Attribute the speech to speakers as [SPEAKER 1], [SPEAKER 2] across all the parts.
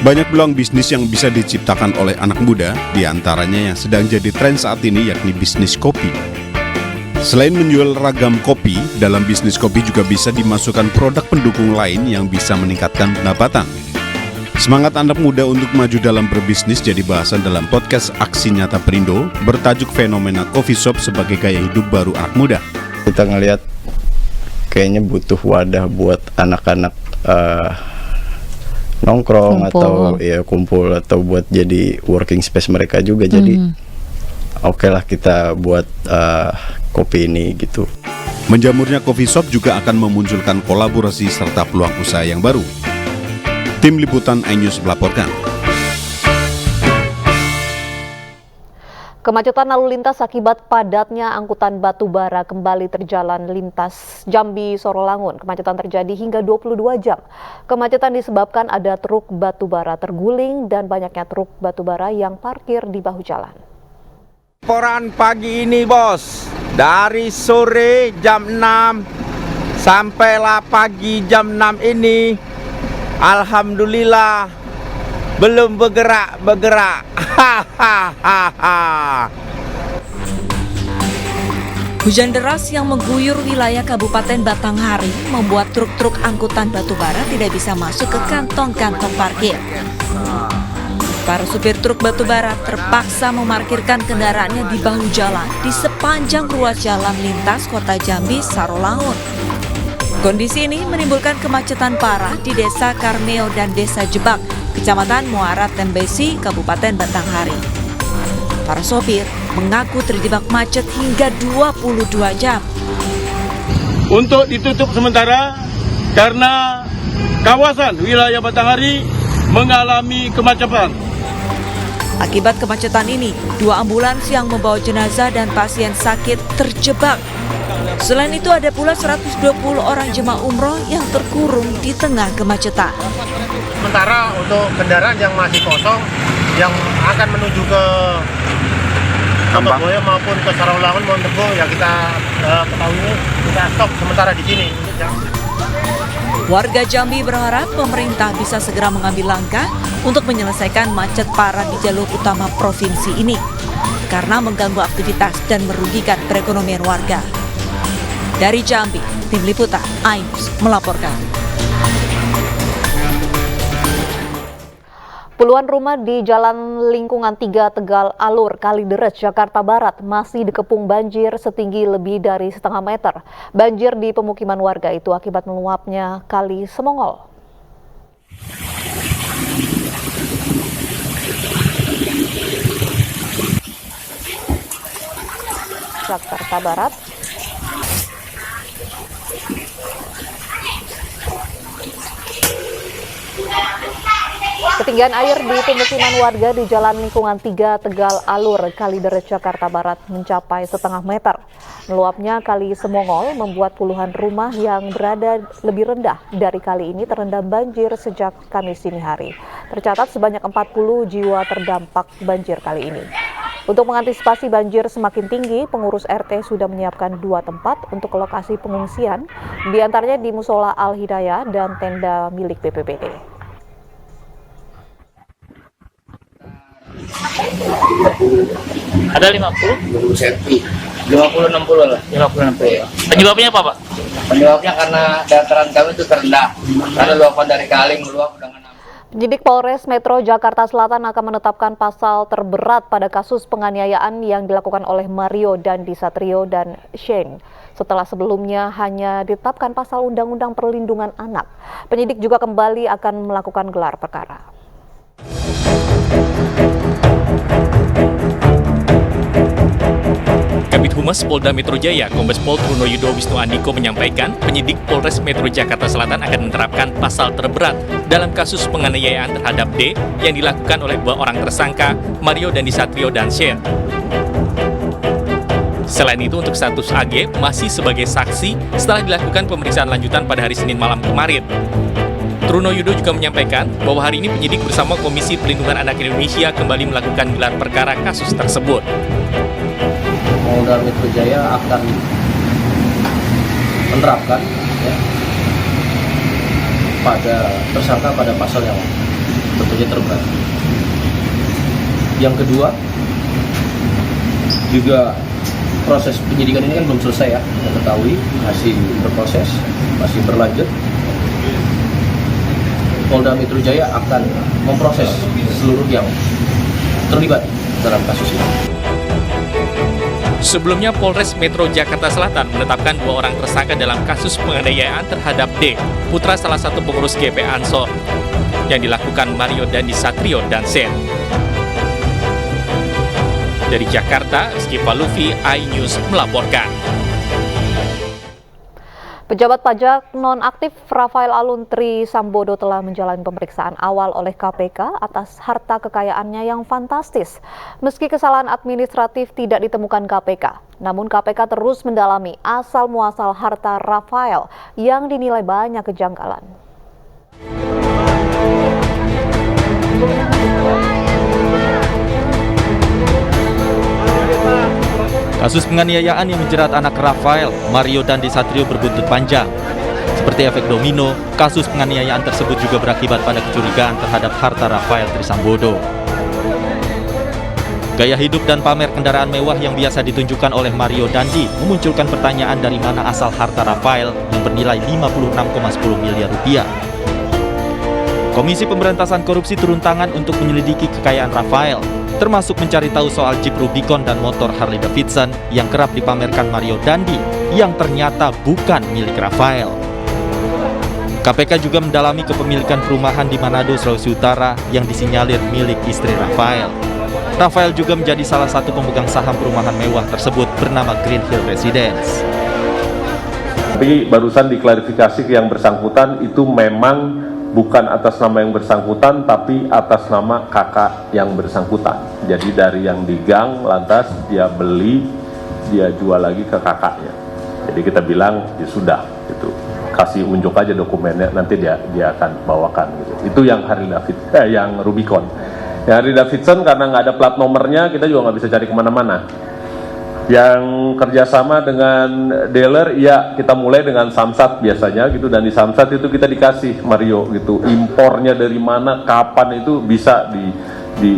[SPEAKER 1] Banyak peluang bisnis yang bisa diciptakan oleh anak muda, diantaranya yang sedang jadi tren saat ini yakni bisnis kopi. Selain menjual ragam kopi, dalam bisnis kopi juga bisa dimasukkan produk pendukung lain yang bisa meningkatkan pendapatan. Semangat anak muda untuk maju dalam berbisnis jadi bahasan dalam podcast Aksi Nyata Perindo bertajuk fenomena coffee shop sebagai gaya hidup baru anak muda.
[SPEAKER 2] Kita ngelihat kayaknya butuh wadah buat anak-anak nongkrong atau ya kumpul atau buat jadi working space mereka juga. Jadi oke lah kita buat kopi ini gitu.
[SPEAKER 1] Menjamurnya coffee shop juga akan memunculkan kolaborasi serta peluang usaha yang baru. Tim Liputan iNews melaporkan.
[SPEAKER 3] Kemacetan lalu lintas akibat padatnya angkutan batu bara kembali terjalan lintas Jambi Sorolangun. Kemacetan terjadi hingga 22 jam. Kemacetan disebabkan ada truk batu bara terguling dan banyaknya truk batu bara yang parkir di bahu jalan.
[SPEAKER 4] Laporan pagi ini bos, dari sore jam 6 sampailah pagi jam 6 ini, alhamdulillah belum bergerak.
[SPEAKER 5] Hujan deras yang mengguyur wilayah Kabupaten Batanghari membuat truk-truk angkutan batubara tidak bisa masuk ke kantong-kantong parkir. Para supir truk batubara terpaksa memarkirkan kendaraannya di bahu jalan di sepanjang ruas jalan lintas Kota Jambi Sorolangun. Kondisi ini menimbulkan kemacetan parah di Desa Karmeo dan Desa Jebak, Kecamatan Muara Tembesi, Kabupaten Batanghari. Para sopir mengaku terjebak macet hingga 22 jam.
[SPEAKER 6] Untuk ditutup sementara karena kawasan wilayah Batanghari mengalami kemacetan.
[SPEAKER 5] Akibat kemacetan ini, 2 ambulans yang membawa jenazah dan pasien sakit terjebak. Selain itu ada pula 120 orang jemaah umroh yang terkurung di tengah kemacetan.
[SPEAKER 7] Sementara untuk kendaraan yang masih kosong yang akan menuju ke Boyo maupun ke Sorolangun Montebo ya kita ketahui ini kita stop sementara di sini.
[SPEAKER 5] Warga Jambi berharap pemerintah bisa segera mengambil langkah untuk menyelesaikan macet parah di jalur utama provinsi ini karena mengganggu aktivitas dan merugikan perekonomian warga. Dari Jambi, Tim Liputan iNews melaporkan.
[SPEAKER 3] Puluhan rumah di Jalan Lingkungan 3 Tegal Alur, Kalideres, Jakarta Barat masih dikepung banjir setinggi lebih dari setengah meter. Banjir di pemukiman warga itu akibat meluapnya Kali Semongol. Jakarta Barat. Ketinggian air di pemukiman warga di Jalan Lingkungan 3 Tegal Alur, Kalideres, Jakarta Barat mencapai setengah meter. Meluapnya Kali Semongol membuat puluhan rumah yang berada lebih rendah dari kali ini terendam banjir sejak Kamis dini hari. Tercatat sebanyak 40 jiwa terdampak banjir kali ini. Untuk mengantisipasi banjir semakin tinggi, pengurus RT sudah menyiapkan 2 tempat untuk lokasi pengungsian, diantaranya di Musola Al-Hidayah dan tenda milik BPBD.
[SPEAKER 8] Ada 50 cm, 50-60 lah. 50-60. Penyebabnya apa, Pak?
[SPEAKER 9] Penyebabnya karena dataran kami itu terendah, karena luapan dari kali meluap dengan.
[SPEAKER 3] Penyidik Polres Metro Jakarta Selatan akan menetapkan pasal terberat pada kasus penganiayaan yang dilakukan oleh Mario Dandisatrio dan Shane. Setelah sebelumnya hanya ditetapkan pasal Undang-Undang Perlindungan Anak. Penyidik juga kembali akan melakukan gelar perkara.
[SPEAKER 10] Kabid Humas Polda Metro Jaya, Kombes Pol Trunoyudo Wisnu Andiko menyampaikan penyidik Polres Metro Jakarta Selatan akan menerapkan pasal terberat dalam kasus penganiayaan terhadap D yang dilakukan oleh 2 orang tersangka, Mario Dandisatrio dan Shane. Selain itu, untuk status AG masih sebagai saksi setelah dilakukan pemeriksaan lanjutan pada hari Senin malam kemarin. Trunoyudo juga menyampaikan bahwa hari ini penyidik bersama Komisi Perlindungan Anak Indonesia kembali melakukan gelar perkara kasus tersebut.
[SPEAKER 11] Polda Metro Jaya akan menerapkan pada tersangka pada pasal yang tentunya terberat. Yang kedua, juga proses penyidikan ini kan belum selesai ya, kita ketahui masih berproses, masih berlanjut. Polda Metro Jaya akan memproses seluruh yang terlibat dalam kasus ini.
[SPEAKER 10] Sebelumnya, Polres Metro Jakarta Selatan menetapkan 2 orang tersangka dalam kasus penganiayaan terhadap D, putra salah satu pengurus GP Ansor, yang dilakukan Mario Dandi Satrio dan Sen. Dari Jakarta, Rizky Palufi, iNews melaporkan.
[SPEAKER 3] Pejabat pajak nonaktif Rafael Alun Trisambodo telah menjalani pemeriksaan awal oleh KPK atas harta kekayaannya yang fantastis. Meski kesalahan administratif tidak ditemukan KPK, namun KPK terus mendalami asal-muasal harta Rafael yang dinilai banyak kejanggalan.
[SPEAKER 12] Kasus penganiayaan yang menjerat anak Rafael, Mario Dandi Satrio berbuntut panjang. Seperti efek domino, kasus penganiayaan tersebut juga berakibat pada kecurigaan terhadap harta Rafael Trisambodo. Gaya hidup dan pamer kendaraan mewah yang biasa ditunjukkan oleh Mario Dandi memunculkan pertanyaan dari mana asal harta Rafael yang bernilai 56,10 miliar rupiah. Komisi Pemberantasan Korupsi turun tangan untuk menyelidiki kekayaan Rafael, termasuk mencari tahu soal Jeep Rubicon dan motor Harley Davidson yang kerap dipamerkan Mario Dandi yang ternyata bukan milik Rafael. KPK juga mendalami kepemilikan perumahan di Manado, Sulawesi Utara yang disinyalir milik istri Rafael. Rafael juga menjadi salah satu pemegang saham perumahan mewah tersebut bernama Green Hill Residence.
[SPEAKER 13] Tapi barusan diklarifikasi ke yang bersangkutan itu memang bukan atas nama yang bersangkutan, tapi atas nama kakak yang bersangkutan. Jadi dari yang di gang, lantas dia beli, dia jual lagi ke kakaknya. Jadi kita bilang, ya sudah, gitu. Kasih unjuk aja dokumennya, nanti dia akan bawakan. Gitu. Itu yang yang Rubicon. Yang Harley Davidson karena nggak ada plat nomornya, kita juga nggak bisa cari kemana-mana. Yang kerjasama dengan dealer, ya kita mulai dengan Samsat biasanya gitu, dan di Samsat itu kita dikasih Mario gitu, impornya dari mana, kapan itu bisa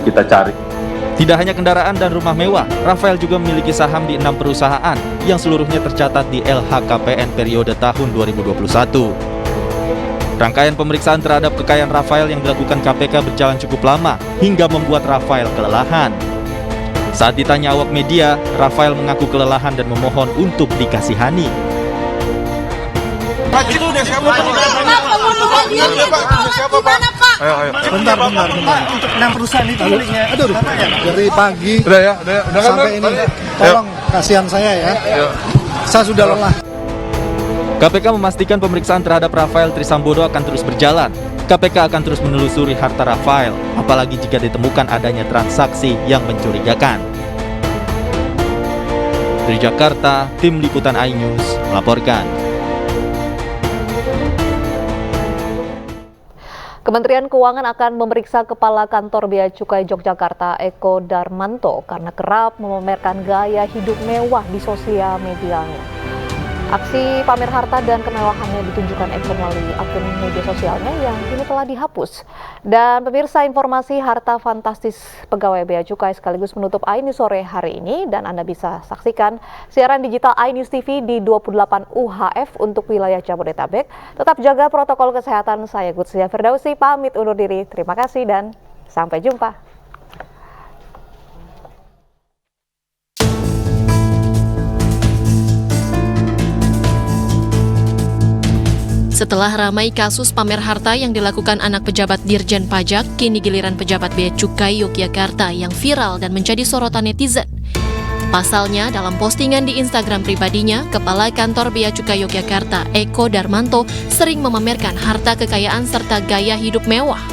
[SPEAKER 13] kita cari.
[SPEAKER 12] Tidak hanya kendaraan dan rumah mewah, Rafael juga memiliki saham di 6 perusahaan yang seluruhnya tercatat di LHKPN periode tahun 2021. Rangkaian pemeriksaan terhadap kekayaan Rafael yang dilakukan KPK berjalan cukup lama hingga membuat Rafael kelelahan. Saat ditanya awak media, Rafael mengaku kelelahan dan memohon untuk dikasihani.
[SPEAKER 14] Pak, itu udah siapa Pak? Siapa Pak? Ayo. Bentar. Pak, untuk 6 perusahaan itu miliknya. Aduh, dari pagi sampai ini. Tolong kasihan saya ya. Saya sudah lelah.
[SPEAKER 12] KPK memastikan pemeriksaan terhadap Rafael Trisambodo akan terus berjalan. KPK akan terus menelusuri harta Rafael, apalagi jika ditemukan adanya transaksi yang mencurigakan. Dari Jakarta, tim liputan iNews melaporkan.
[SPEAKER 3] Kementerian Keuangan akan memeriksa Kepala Kantor Bea Cukai Yogyakarta Eko Darmanto karena kerap memamerkan gaya hidup mewah di sosial medianya. Aksi pamer harta dan kemewahannya ditunjukkan Eko melalui akun media sosialnya yang kini telah dihapus. Dan pemirsa, informasi harta fantastis pegawai Bea Cukai sekaligus menutup iNews sore hari ini, dan Anda bisa saksikan siaran digital iNews TV di 28 UHF untuk wilayah Jabodetabek. Tetap jaga protokol kesehatan. Saya Gutsia Firdausi pamit undur diri. Terima kasih dan sampai jumpa.
[SPEAKER 15] Setelah ramai kasus pamer harta yang dilakukan anak pejabat Dirjen Pajak, kini giliran pejabat Bea Cukai Yogyakarta yang viral dan menjadi sorotan netizen. Pasalnya, dalam postingan di Instagram pribadinya, Kepala Kantor Bea Cukai Yogyakarta Eko Darmanto sering memamerkan harta kekayaan serta gaya hidup mewah.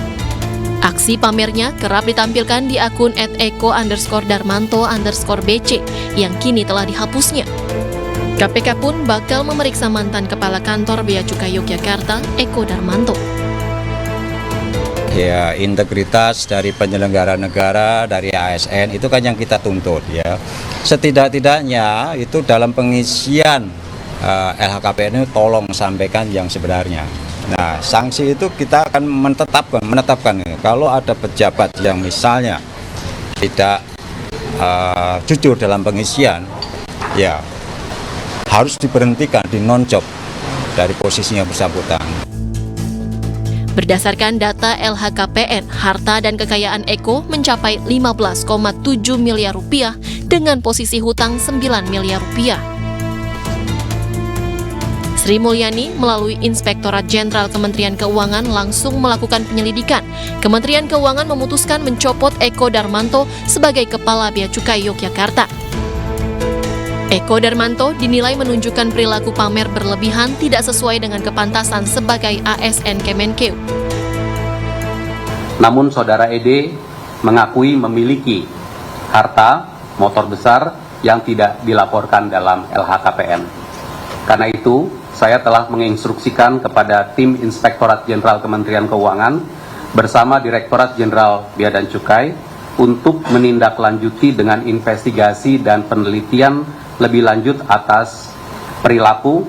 [SPEAKER 15] Aksi pamernya kerap ditampilkan di akun @eko_darmanto_bc yang kini telah dihapusnya. KPK pun bakal memeriksa mantan Kepala Kantor Bea Cukai Yogyakarta, Eko Darmanto.
[SPEAKER 16] Ya, integritas dari penyelenggara negara, dari ASN, itu kan yang kita tuntut ya. Setidak-tidaknya itu dalam pengisian LHKPN itu tolong sampaikan yang sebenarnya. Nah, sanksi itu kita akan menetapkan kalau ada pejabat yang misalnya tidak jujur dalam pengisian, ya harus diberhentikan, di non-job dari posisinya bersangkutan.
[SPEAKER 15] Berdasarkan data LHKPN, harta dan kekayaan Eko mencapai 15,7 miliar rupiah dengan posisi hutang 9 miliar rupiah. Sri Mulyani melalui Inspektorat Jenderal Kementerian Keuangan langsung melakukan penyelidikan. Kementerian Keuangan memutuskan mencopot Eko Darmanto sebagai Kepala Bea Cukai Yogyakarta. Eko Darmanto dinilai menunjukkan perilaku pamer berlebihan tidak sesuai dengan kepantasan sebagai ASN Kemenkeu.
[SPEAKER 17] Namun saudara ED mengakui memiliki harta motor besar yang tidak dilaporkan dalam LHKPN. Karena itu, saya telah menginstruksikan kepada tim Inspektorat Jenderal Kementerian Keuangan bersama Direktorat Jenderal Bea dan Cukai untuk menindaklanjuti dengan investigasi dan penelitian lebih lanjut atas perilaku,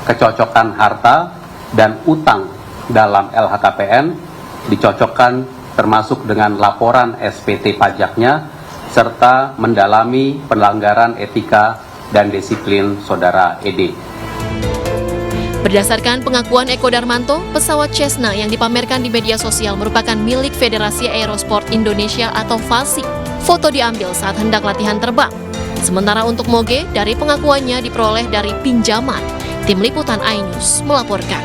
[SPEAKER 17] kecocokan harta, dan utang dalam LHKPN, dicocokkan termasuk dengan laporan SPT pajaknya, serta mendalami pelanggaran etika dan disiplin saudara ED.
[SPEAKER 15] Berdasarkan pengakuan Eko Darmanto, pesawat Cessna yang dipamerkan di media sosial merupakan milik Federasi Aerosport Indonesia atau FASI. Foto diambil saat hendak latihan terbang. Sementara untuk Moge, dari pengakuannya diperoleh dari pinjaman. Tim Liputan iNews melaporkan.